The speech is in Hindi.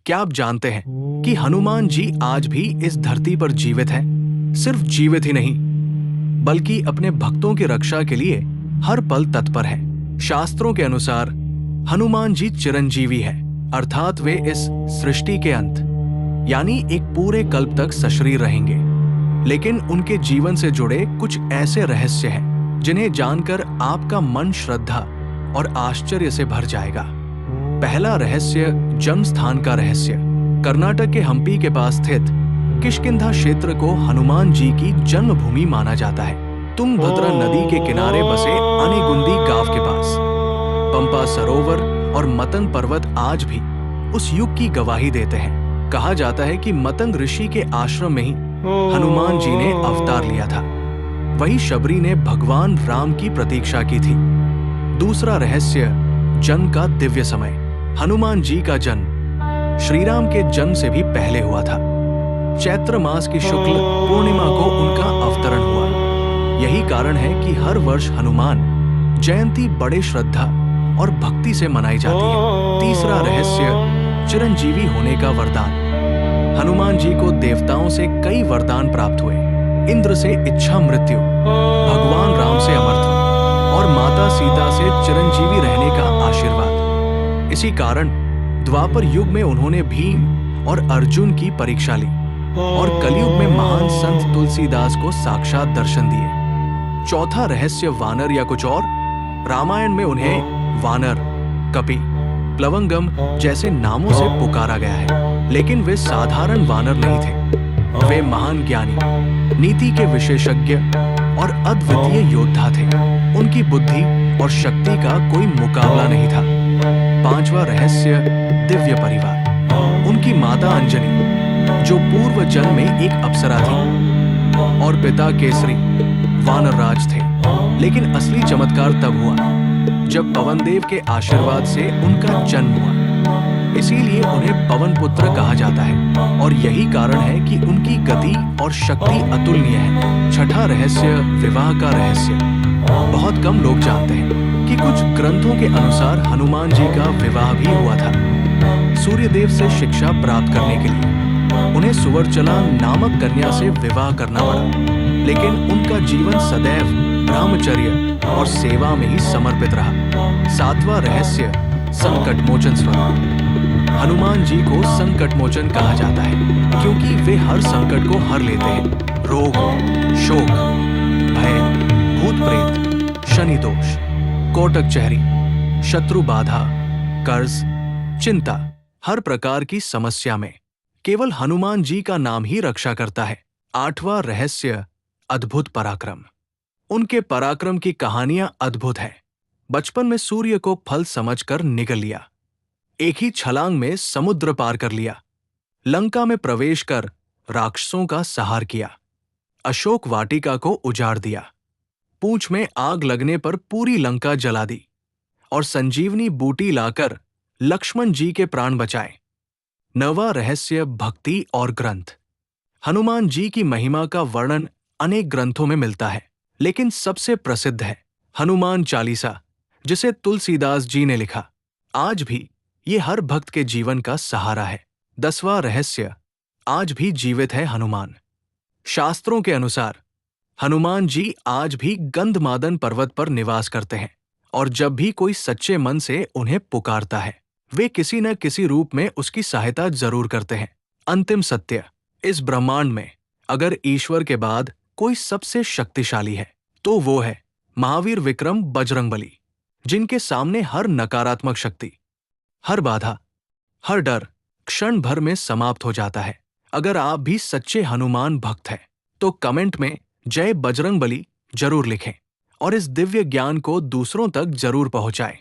क्या आप जानते हैं कि हनुमान जी आज भी इस धरती पर जीवित हैं? सिर्फ जीवित ही नहीं, बल्कि अपने भक्तों की रक्षा के लिए हर पल तत्पर हैं। शास्त्रों के अनुसार हनुमान जी चिरंजीवी हैं, अर्थात वे इस सृष्टि के अंत यानी एक पूरे कल्प तक सशरीर रहेंगे। लेकिन उनके जीवन से जुड़े कुछ ऐसे रहस्य हैं जिन्हें जानकर आपका मन श्रद्धा और आश्चर्य से भर जाएगा। पहला रहस्य, जन्म स्थान का रहस्य। कर्नाटक के हम्पी के पास स्थित किष्किंधा क्षेत्र को हनुमान जी की जन्मभूमि माना जाता है। तुंगभद्रा नदी के किनारे बसे अनेगुंदी गांव के पास पंपा सरोवर और मतंग पर्वत आज भी उस युग की गवाही देते हैं। कहा जाता है कि मतंग ऋषि के आश्रम में ही हनुमान जी ने अवतार लिया था। वही शबरी ने भगवान राम की प्रतीक्षा की थी। दूसरा रहस्य, जन्म का दिव्य समय। हनुमान जी का जन्म श्री राम के जन्म से भी पहले हुआ था। चैत्र मास की शुक्ल पूर्णिमा को उनका अवतरण हुआ। यही कारण है कि हर वर्ष हनुमान जयंती बड़े श्रद्धा और भक्ति से मनाई जाती है। तीसरा रहस्य, चिरंजीवी होने का वरदान। हनुमान जी को देवताओं से कई वरदान प्राप्त हुए। इंद्र से इच्छा मृत्यु, भगवान राम से अमरत्व और माता सीता से चिरंजीवी रहने का आशीर्वाद। इसी कारण द्वापर युग में उन्होंने भीम और अर्जुन की परीक्षा ली और कलयुग में महान संत तुलसीदास को साक्षात दर्शन दिए। चौथा रहस्य, वानर या कुछ और। रामायण में उन्हें वानर, कपि, प्लवंगम जैसे नामों से पुकारा गया है, लेकिन वे साधारण वानर नहीं थे। वे महान ज्ञानी, नीति के विशेषज्ञ और अद्वितीय योद्धा थे। उनकी बुद्धि और शक्ति का कोई मुकाबला नहीं था। पांचवा रहस्य, दिव्य परिवार। उनकी माता अंजनी, जो पूर्व जन्म में एक अप्सरा थी, और पिता केसरी वानर राज थे। लेकिन असली चमत्कार तब हुआ जब पवनदेव के आशीर्वाद से उनका जन्म हुआ। इसीलिए उन्हें पवन पुत्र कहा जाता है और यही कारण है कि उनकी गति और शक्ति अतुलनीय है। छठा रहस्य, विवाह का रहस्य। बहुत कम लोग जानते हैं कि कुछ ग्रंथों के अनुसार हनुमान जी का विवाह भी हुआ था। सूर्यदेव से शिक्षा प्राप्त करने के लिए उन्हें सुवर्चला नामक कन्या से विवाह करना पड़ा, लेकिन उनका जीवन सदैव ब्रह्मचर्य और सेवा में ही समर्पित रहा। सातवां रहस्य, संकट मोचन स्वरूप। हनुमान जी को संकट मोचन कहा जाता है क्योंकि वे हर संकट को हर लेते हैं। रोग, शोक, भय, भूत प्रेत, शनि दोष, कोटक चहरी, शत्रु बाधा, कर्ज, चिंता, हर प्रकार की समस्या में केवल हनुमान जी का नाम ही रक्षा करता है। आठवां रहस्य, अद्भुत पराक्रम। उनके पराक्रम की कहानियां अद्भुत है। बचपन में सूर्य को फल समझकर निगल लिया, एक ही छलांग में समुद्र पार कर लिया, लंका में प्रवेश कर राक्षसों का संहार किया, अशोक वाटिका को उजाड़ दिया, पूंछ में आग लगने पर पूरी लंका जला दी और संजीवनी बूटी लाकर लक्ष्मण जी के प्राण बचाए। नवा रहस्य, भक्ति और ग्रंथ। हनुमान जी की महिमा का वर्णन अनेक ग्रंथों में मिलता है, लेकिन सबसे प्रसिद्ध है हनुमान चालीसा, जिसे तुलसीदास जी ने लिखा। आज भी ये हर भक्त के जीवन का सहारा है। 10वां रहस्य, आज भी जीवित है हनुमान। शास्त्रों के अनुसार हनुमान जी आज भी गंधमादन पर्वत पर निवास करते हैं और जब भी कोई सच्चे मन से उन्हें पुकारता है, वे किसी न किसी रूप में उसकी सहायता जरूर करते हैं। अंतिम सत्य, इस ब्रह्मांड में अगर ईश्वर के बाद कोई सबसे शक्तिशाली है तो वो है महावीर विक्रम बजरंगबली, जिनके सामने हर नकारात्मक शक्ति, हर बाधा, हर डर क्षण भर में समाप्त हो जाता है। अगर आप भी सच्चे हनुमान भक्त हैं तो कमेंट में जय बजरंगबली जरूर लिखें और इस दिव्य ज्ञान को दूसरों तक जरूर पहुंचाएं।